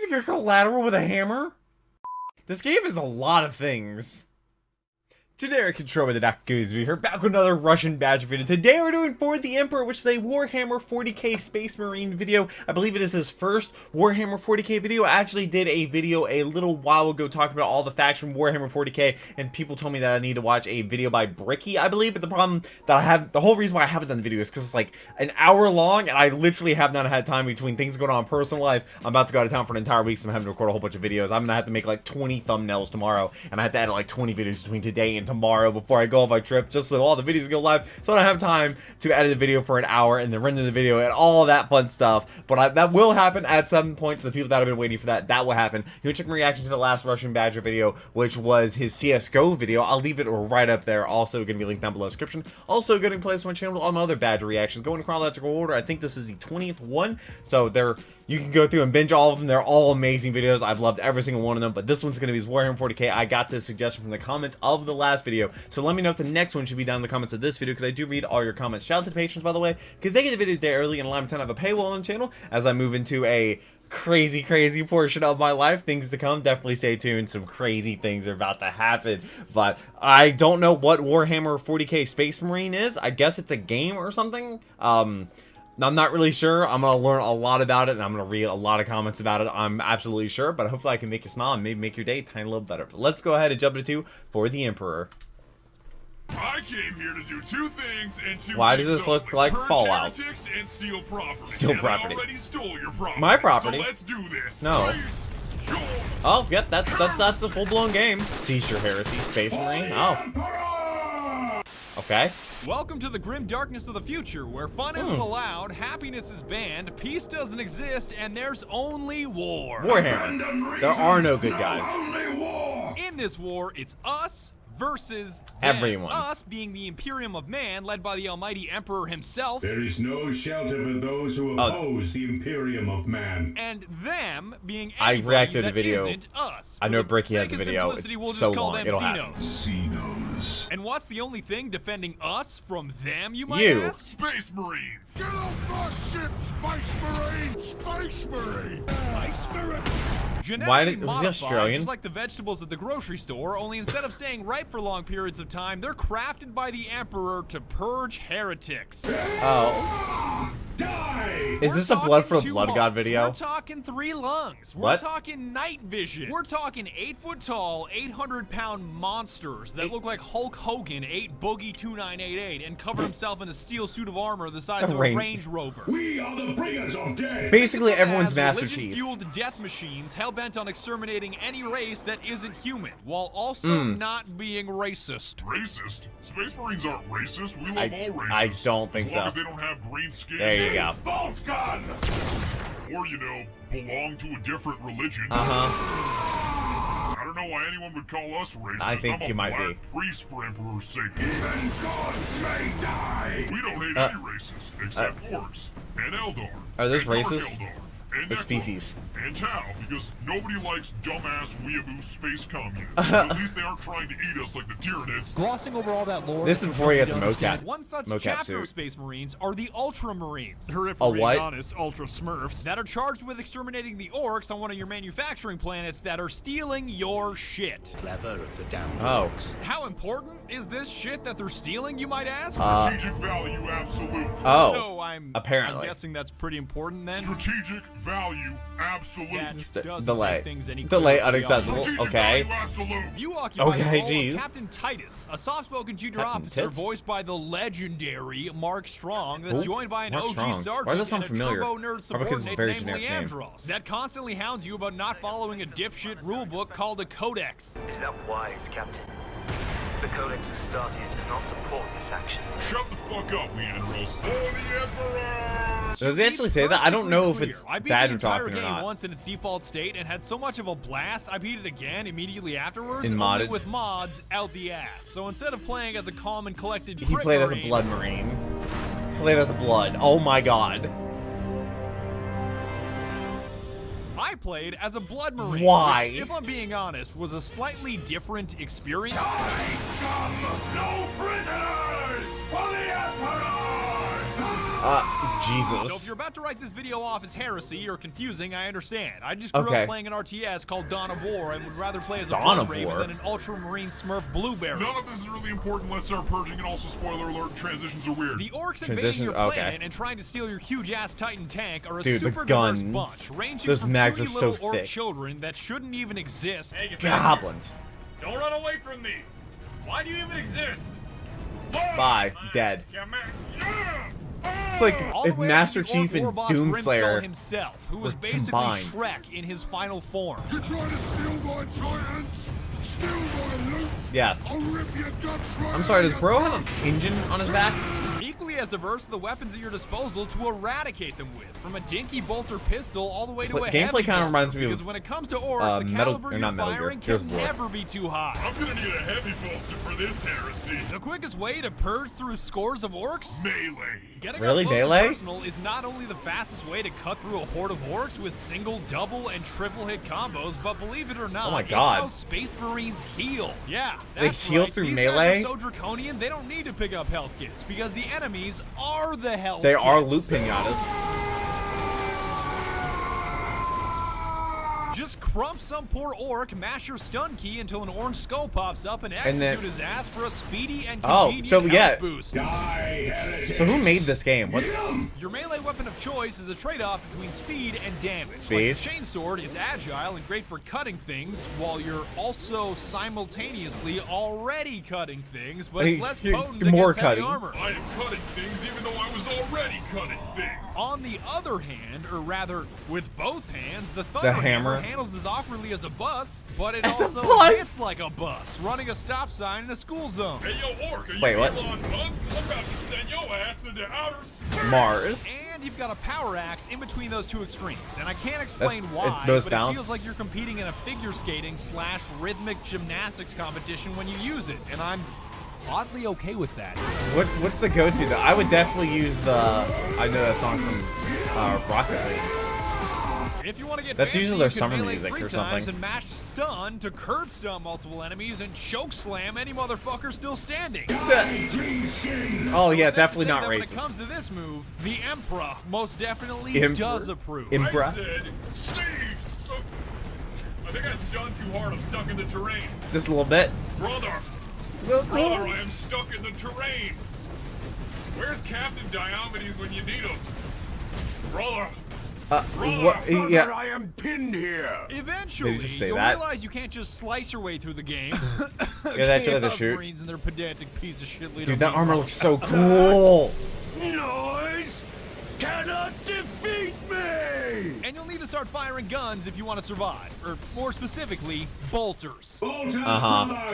using a collateral with a hammer? This game is a lot of things. Generic control with the Greensboro here, back with another Russian badge video. Today we're doing For the Emperor, which is a Warhammer 40k Space Marine video. I believe it is his first Warhammer 40k video. I actually did a video a little while ago talking about all the facts from Warhammer 40k, and people told me that I need to watch a video by Bricky, I believe. But the problem that I have, the whole reason why I haven't done the video is because it's like an hour long, and I literally have not had time between things going on in personal life. I'm about to go out of town for an entire week, so I'm having to record a whole bunch of videos. I'm gonna have to make like 20 thumbnails tomorrow, and I have to edit like 20 videos between today and tomorrow before I go on my trip, just so all the videos go live, so I don't have time to edit a video for an hour and then render the video and all that fun stuff. But that will happen at some point. For the people that have been waiting for that, that will happen. You can check my reaction to the last Russian Badger video, which was his CSGO video. I'll leave it right up there. Also going to be linked down below in the description. Also going to place on my channel with all my other Badger reactions, going in chronological order. I think this is the 20th one, so you can go through and binge all of them. They're all amazing videos. I've loved every single one of them, but this one's going to be his Warhammer 40k. I got this suggestion from the comments of the last video, so let me know if the next one should be down in the comments of this video, because I do read all your comments. Shout out to the patrons, by the way, because they get the videos day early and allow me to have a paywall on the channel as I move into a crazy portion of my life. Things to come. Definitely stay tuned. Some crazy things are about to happen, but I don't know what Warhammer 40k Space Marine is. I guess it's a game or something. I'm not really sure. I'm going to learn a lot about it, and I'm going to read a lot of comments about it. I'm absolutely sure, but hopefully I can make you smile and maybe make your day a tiny little better. But let's go ahead and jump into For the Emperor. I came here to do two things and two Why does this look like Fallout? Heretics and steal property. Steal property. I already stole your property. My property? So let's do this. No. Sure. Oh, yep, that's the full-blown game. Seizure Heresy, Space Marine. Oh. Okay. Welcome to the grim darkness of the future, where fun isn't allowed, happiness is banned, peace doesn't exist, and there's only war. Warhammer. There are no good guys. In this war, it's us versus everyone. Us being the Imperium of Man, led by the almighty Emperor himself. There is no shelter for those who oppose the Imperium of Man. And them being I reacted to that the video. Isn't us. I know Bricky has the video. It's we'll so call long. them It'll Xenos. happen. Xenos. And what's the only thing defending us from them, you might You. ask? Space Marines. Get off my ship, Space Marine! Space Marine! Space Marine! Genetically was he modified, Australian? just like the vegetables at the grocery store, only instead of staying ripe for long periods of time, they're crafted by the Emperor to purge heretics. Oh. Die! Is this a Blood for the Blood God video? We're talking 3 lungs. What? We're talking night vision. We're talking 8-foot-tall, 800-pound monsters that look like Hulk Hogan ate Boogie 2988 and covered himself in a steel suit of armor the size of a Range Rover. We are the bringers of death! Basically, everyone's Master Chief. Religion-fueled death machines hell-bent on exterminating any race that isn't human, while also not being racist. Racist? Space Marines aren't racist. We love all races. I don't think as long so. as they don't have green skin. There you go. Bolt gun! Or, you know, belong to a different religion. Uh-huh. I don't know why anyone would call us racist. I think I'm you a might black be. priest, for Emperor's sake. Even gods may die! We don't hate any races, except orcs and Eldar. Are those and Dark racist? Eldar, and The Necro, species. And Tau, because nobody likes dumbass weeaboo space communists. At least they aren't trying to eat us like the Tyranids. Glossing over all that lore. This is before you get the mocap. One such Mocap chapter suit. of Space Marines are the Ultramarines. A what? Honest, Ultra Smurfs that are charged with exterminating the orcs on one of your manufacturing planets that are stealing your shit. Clever of the damn Oh. How important is this shit that they're stealing, you might ask? Strategic value absolute. Oh. So I'm apparently. guessing that's pretty important then. Strategic value absolute. That doesn't Delay. make things any Delay clearer for the unacceptable. audience. Strategic Okay. value absolute. You occupy Okay, the role geez. of Captain Titus, a soft-spoken junior Captain officer Tits? voiced by the legendary Mark Strong that's Ooh, joined by an Mark OG Strong. Why sergeant does that sound and a familiar? turbo nerd Probably because it's a subordinate very named generic name. Leandros that constantly hounds you about not following a dipshit rulebook called a codex. Is that wise, Captain? The Codex Astartes does not support this action. Shut the fuck up, Leandros. For the Emperor! Does he actually say that? I don't know if it's I beat bad the or entire talking or game not. once in its default state and had so much of a blast, I beat it again immediately afterwards. In only modded? with mods out the ass. So instead of playing as a calm and collected He played as a Blood Marine. Played as a Blood. Oh my god. I played as a Blood Marine. Why? Which, if I'm being honest, was a slightly different experience. Die, scum! No prisoners! For the Emperor! Jesus. So if you're about to write this video off as heresy or confusing, I understand. I just grew up playing an RTS called Dawn of War and would rather play as a Blood Raven than an Ultramarine Smurf Blueberry. None of this is really important. Let's start purging, and also spoiler alert, transitions are weird. The orcs invading your planet and trying to steal your huge-ass Titan tank are a Dude, super the guns, diverse bunch, ranging those from mags puny are so little orc thick. children that shouldn't even exist. Hey, get back Goblins. here. Don't run away from me. Why do you even exist? Bye. Dead. It's like if Master Chief and Doomslayer himself, who was basically combined. Shrek in his final form. You trying to steal my Titans? Steal my loot? Yes. I'll rip your guts right I'm sorry, out does your Bro have an engine on his back? Equally as diverse are the weapons at your disposal to eradicate them with, from a dinky bolter pistol all the way to a Gameplay heavy kinda bolter, reminds me of, because when it comes to orcs, the caliber you're firing can never be too high. I'm gonna need a heavy bolter for this heresy. The quickest way to purge through scores of orcs? Melee. Getting Really, up close and melee? personal is not only the fastest way to cut through a horde of orcs with single, double, and triple hit combos, but believe it or not, Oh my God. it's how Space Marines heal. Yeah, They that's heal right. through These melee? guys are so draconian, they don't need to pick up health kits because the enemies are the health They kits. are loot pinatas. Just crump some poor orc, mash your stun key until an orange skull pops up, and execute his ass for a speedy and convenient health boost. So who made this game? What? Your melee weapon of choice is a trade-off between speed and damage. Speed. Like the chainsword is agile and great for cutting things, while you're also simultaneously already cutting things, but it's less potent more against heavy cutting. armor. I am cutting things even though I was already cutting things. On the other hand, or rather, with both hands, the Thunder hammer. handles as awkwardly as a bus, but it As a also bus? hits like a bus, running a stop sign in a school zone. Hey, yo, Orc, are you Wait, what? Elon Musk? I'm about to send your ass into outer space. Mars. And you've got a power axe in between those two extremes, and I can't explain That's- why, those but bounce? it feels like you're competing in a figure skating / rhythmic gymnastics competition when you use it, and I'm oddly okay with that. What's the go-to though? I would definitely use the. I know that song from Rocket League. If you want to get That's fancy, usually their you can summer melee music 3 or times something. and mash stun to curb stun multiple enemies and choke slam any motherfucker still standing. Oh yeah, So it's definitely safe not that when it racist. comes to this move, the Emperor most definitely Emperor? does approve. I Bruh. said, cease. I think I stunned too hard. I'm stuck in the terrain. Just a little bit. Brother, I am stuck in the terrain. Where's Captain Diomedes when you need him? Brother. What? Yeah. I am pinned here. Eventually, Did you just say you'll that? realize you can't just slice your way through the game. Yeah, that's the Chaos shoot. Marines and their pedantic piece of shit leader. Dude, that armor looks so cool. Noise cannot defeat me. And you'll need to start firing guns if you want to survive, or more specifically, bolters. Bolters,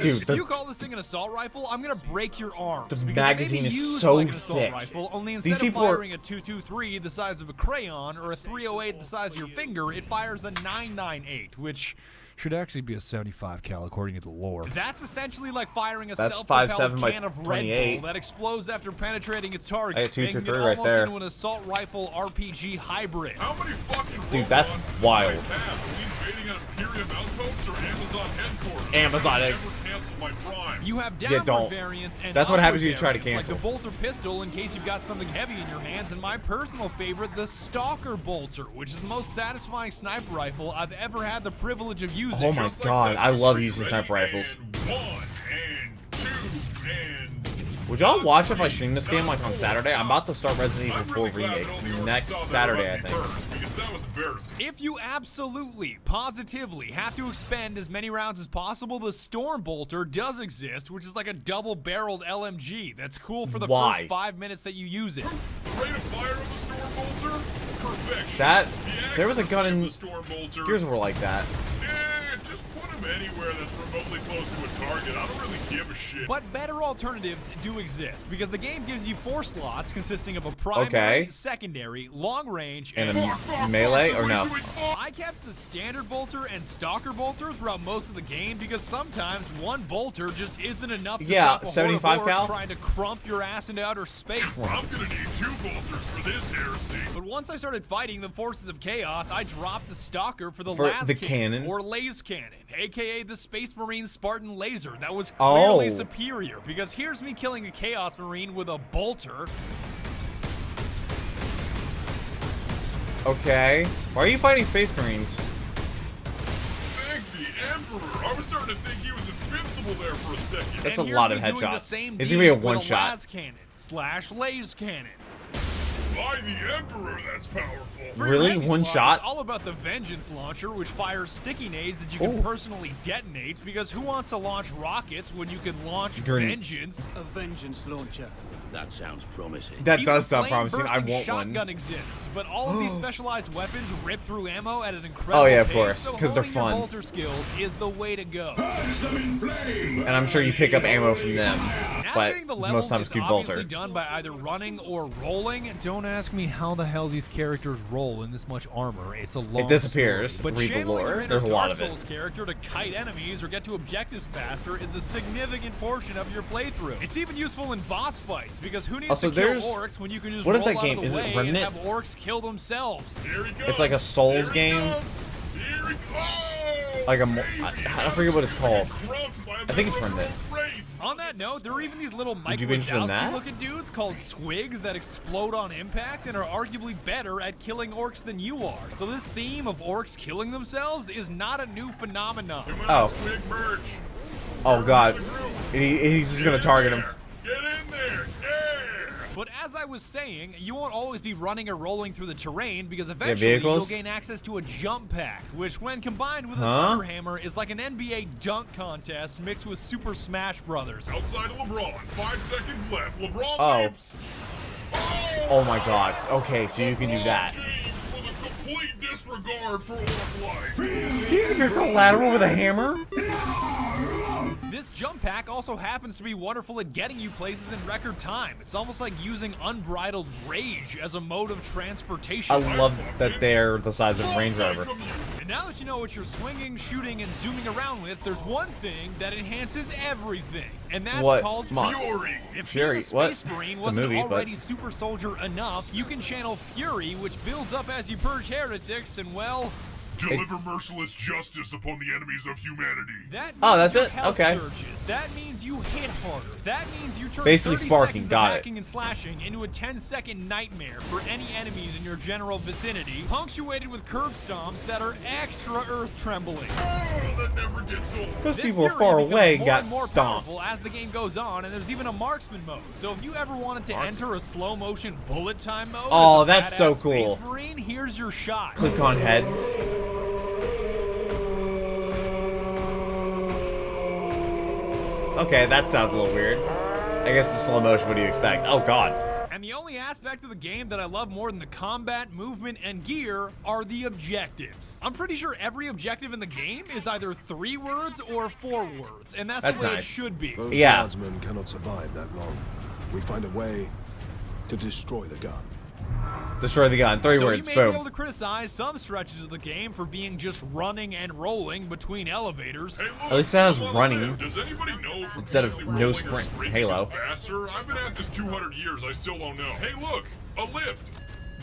Dude, If you call this thing an assault rifle, I'm gonna break your arms. The because it magazine may be is used so like an assault thick. rifle, only These instead of people are- firing a 223 the size of a crayon or a 308 the size of your finger, it fires a 998, which should actually be a 75 cal according to the lore. That's essentially like firing a That's self-propelled 5.7 by can of Red 28. Bull that explodes after penetrating its target, I got 2 to making 3 it right almost there. into an assault rifle RPG hybrid. How many fucking Dude, that's robots does wild. this have? Are we invading an Imperium outpost or Amazon headquarters? Amazon. I never canceled my Prime. You have downward don't. variants and That's what upward happens when you try to variants, cancel. Like the bolter pistol in case you've got something heavy in your hands, and my personal favorite, the stalker bolter, which is the most satisfying sniper rifle I've ever had the privilege of using. Oh my Just like god, I Sesame love Street, using ready? sniper rifles. And 1 and 2 and... Would y'all watch if I stream this game like on Saturday? I'm about to start Resident Evil 4 Remake next Saturday, I think. Because that was embarrassing. If you absolutely, positively have to expend as many rounds as possible, the Storm Bolter does exist, which is like a double-barreled LMG. That's cool for the Why? first 5 minutes that you use it. The rate of fire of the Storm Bolter? Perfection. That The there was a gun accuracy in of the Storm Bolter. Gears were like that. Just put them anywhere that's remotely close to a target. I don't really give a shit. But better alternatives do exist, because the game gives you 4 slots consisting of a primary, Okay. secondary, long range, And a melee or no? I kept the standard bolter and stalker bolter throughout most of the game because sometimes one bolter just isn't enough to Yeah, stop a 75 horde of orcs cal? trying to crump your ass into outer space. I'm gonna need 2 bolters for this heresy. But once I started fighting the forces of chaos, I dropped the stalker for the For last the cannon? or laze cannon, aka the Space Marine Spartan laser. That was clearly Oh. superior, because here's me killing a Chaos Marine with a bolter. Okay. Why are you fighting Space Marines? Thank the Emperor. I was starting to think he was invincible there for a second. That's And a lot of here's me doing the headshots. same It's gonna be a deed with one-shot. las cannon / laser cannon. By the Emperor, that's powerful. For your Really? heavy One slug, shot? It's all about the Vengeance Launcher, which fires sticky nades that you can Ooh. personally detonate, because who wants to launch rockets when you can launch Green. Vengeance? A vengeance launcher. That sounds promising. That Even does a sound promising. I flame-bursting want one. shotgun exists, but all of these specialized weapons rip through ammo at an incredible Oh, yeah, of pace, course, so 'cause they're honing your fun. bolter skills is the way to go. Purge them in flame. And I'm sure you pick up ammo from them, but Navigating the levels most times is you obviously bolter. done by either running or rolling. Don't ask me how the hell these characters roll in this much armor. It's a long disappears. story. But Read the channeling lore. your inner There's a lot Dark of it. Souls character to kite enemies or get to objectives faster is a significant portion of your playthrough. It's even useful in boss fights, because who needs Also, to kill there's- orcs when you can just what is roll that out game? of the Is it way and Remnant? have orcs kill themselves. Here he goes. It's like a Souls Here he game. goes. Here he goes. Like I forget what it's called. I think it's Remnant. On that note, there are even these little Mike you be interested in that? Wazowski-looking dudes called squigs that explode on impact and are arguably better at killing orcs than you are. So this theme of orcs killing themselves is not a new phenomenon. Oh. Oh god. He's just gonna target him. Get in there. Yeah. But as I was saying, you won't always be running or rolling through the terrain, because eventually vehicles? you'll gain access to a jump pack, which when combined with a Huh? Thunder Hammer is like an NBA dunk contest mixed with Super Smash Brothers. Outside of LeBron. 5 seconds left. LeBron Oh. leaps. Oh my god. Okay, so you can do that. James with a complete disregard for orc life. He's gonna go lateral with a hammer? This jump pack also happens to be wonderful at getting you places in record time. It's almost like using unbridled rage as a mode of transportation. I love that they're the size of a Range Rover. And now that you know what you're swinging, shooting, and zooming around with, there's one thing that enhances everything, and that's What? called Come on. Fury. If Fury? being a What? Space Marine It's a wasn't movie, but- already super soldier enough, you can channel Fury, which builds up as you purge heretics, and well, Deliver merciless justice upon the enemies of humanity. that means Oh, that's your it? health Okay. surges. That means you hit harder. That means you turn Basically 30 sparking, seconds got of it. hacking and slashing into a 10-second nightmare for any enemies in your general vicinity, punctuated with curb stomps that are extra earth-trembling. Oh, that never gets old. Those This people are Fury far becomes away and more got and more stomped. powerful as the game goes on, and there's even a marksman mode. So if you ever wanted to enter a slow-motion bullet time mode, Oh, as a that's so badass cool. Space Marine, here's your shot. Click on heads. Okay, that sounds a little weird. I guess in slow motion, what do you expect? Oh god. And the only aspect of the game that I love more than the combat, movement, and gear are the objectives. I'm pretty sure every objective in the game is either 3 words or 4 words, and that's That's the way it nice. should be. Those Yeah. guardsmen cannot survive that long. We find a way to destroy the gun. Destroy the gun. 3 So words. you may be able Boom. to criticize some stretches of the game for being just running and rolling between elevators. Hey, look, At least that has I'm on running the left. Does anybody know if instead of repeatedly no rolling or sprint. sprinting Halo. is faster? I've been at this 200 years. I still don't know. Hey, look, a lift.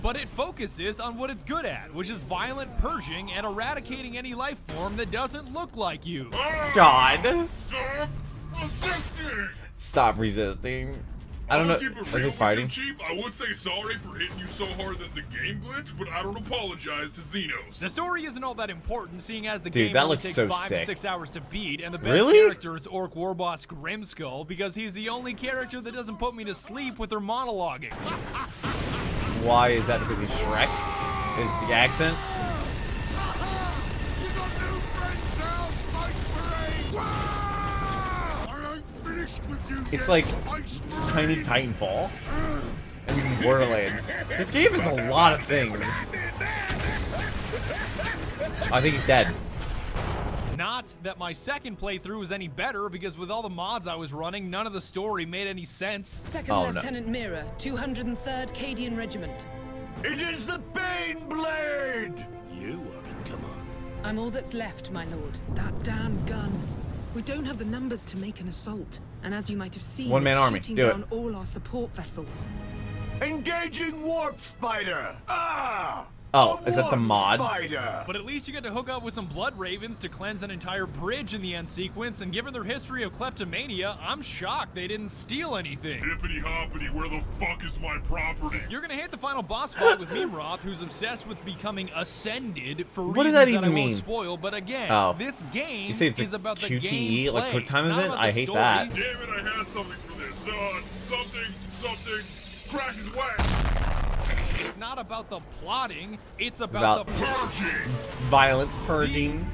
But it focuses on what it's good at, which is violent purging and eradicating any life form that doesn't look like you. Ah, God. Stop resisting. Stop resisting. I don't know. Keep it Are real they with you, fighting? Chief. I would say sorry for hitting you so hard that the game glitched, but I don't apologize to Xenos. The story isn't all that important, seeing as the Dude, game that only looks takes so 5 to sick. 6 hours to beat, and the best Really? character is Orc Warboss Grimskull, because he's the only character that doesn't put me to sleep with her monologuing. Why is that? Because he's Shrek? Is the accent? You got new friends now, Space Marine! I ain't finished with you It's yet, like Space it's Marine! tiny Titanfall and Borderlands. This game is a lot of things. I think he's dead. Not that my second playthrough was any better, because with all the mods I was running, none of the story made any sense. Second Oh, no. Lieutenant Mira, 203rd Cadian Regiment. It is the Baneblade! You are in command. I'm all that's left, my lord. That damn gun. We don't have the numbers to make an assault, and as you might have seen, One-man it's army. shooting Do it. down all our support vessels. Engaging Warp Spider! Ah! Oh, is that the mod? But at least you get to hook up with some blood ravens to cleanse an entire bridge in the end sequence, and given their history of kleptomania, I'm shocked they didn't steal anything. Hippity hoppity, where the fuck is my property? You're gonna hate the final boss fight with Mimroth, who's obsessed with becoming ascended for What does reasons that that even I mean? won't spoil, but again, Oh. this game You say it's is a about the QTE, gameplay, like quick time not event? about I the hate story. that. Damn it, I had something for this. Something, crack is whack. It's not about the plotting, it's about the Purging. Violence purging.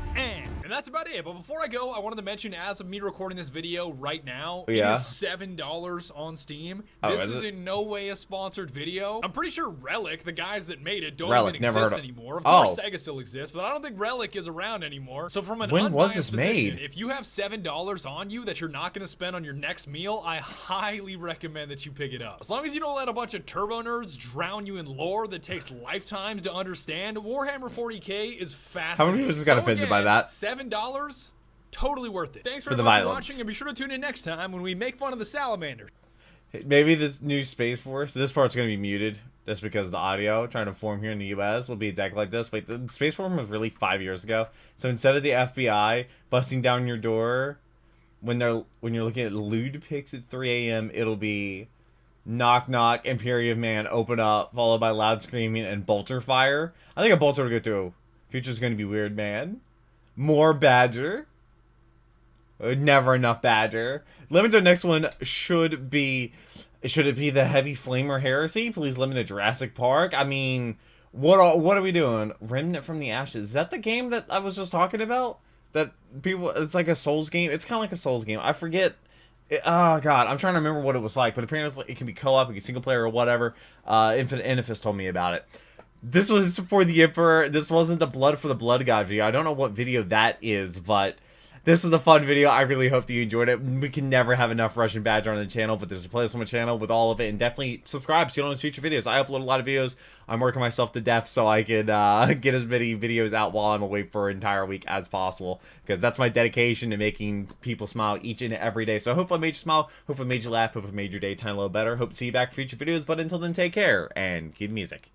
And that's about it. But before I go, I wanted to mention, as of me recording this video right now, Yeah. it is $7 on Steam. Oh, This is is it? in no way a sponsored video. I'm pretty sure Relic, the guys that made it, don't Relic, even never exist heard of- anymore. Of Oh. course, Sega still exists, but I don't think Relic is around anymore. So from an When was unbiased this position, made? if you have $7 on you that you're not going to spend on your next meal, I highly recommend that you pick it up. As long as you don't let a bunch of turbo nerds drown you in lore that takes lifetimes to understand, Warhammer 40k is fascinating. How many people just got offended by that? $7, totally worth it. Thanks very the much for violence. watching, and be sure to tune in next time when we make fun of the salamander. Maybe this new Space Force, this part's going to be muted just because the audio trying to form here in the US will be a deck like this. Wait, the Space Force was really 5 years ago. So instead of the FBI busting down your door when you're looking at lewd pics at 3 a.m., it'll be knock knock, Imperium man, open up, followed by loud screaming and bolter fire. I think a bolter will go through. Future's going to be weird, man. More badger. Never enough badger. Let me know the next one should it be the Heavy Flamer Heresy? Please limit to Jurassic Park. I mean, what are we doing? Remnant from the Ashes. Is that the game that I was just talking about? That people, it's like a Souls game. It's kind of like a Souls game. I forget. Oh god, I'm trying to remember what it was like, but apparently it can be co-op, it can be single player or whatever. Infinite Inifis told me about it. This was for the Emperor. This wasn't the Blood for the Blood God video. I don't know what video that is, but this is a fun video. I really hope that you enjoyed it. We can never have enough Russian Badger on the channel, but there's a playlist on my channel with all of it, and definitely subscribe so you don't miss future videos. I upload a lot of videos. I'm working myself to death so I can get as many videos out while I'm away for an entire week as possible, because that's my dedication to making people smile each and every day. So I hope I made you smile, hope I made you laugh, hope I made your day time a little better. Hope to see you back for future videos, but until then, take care and keep music.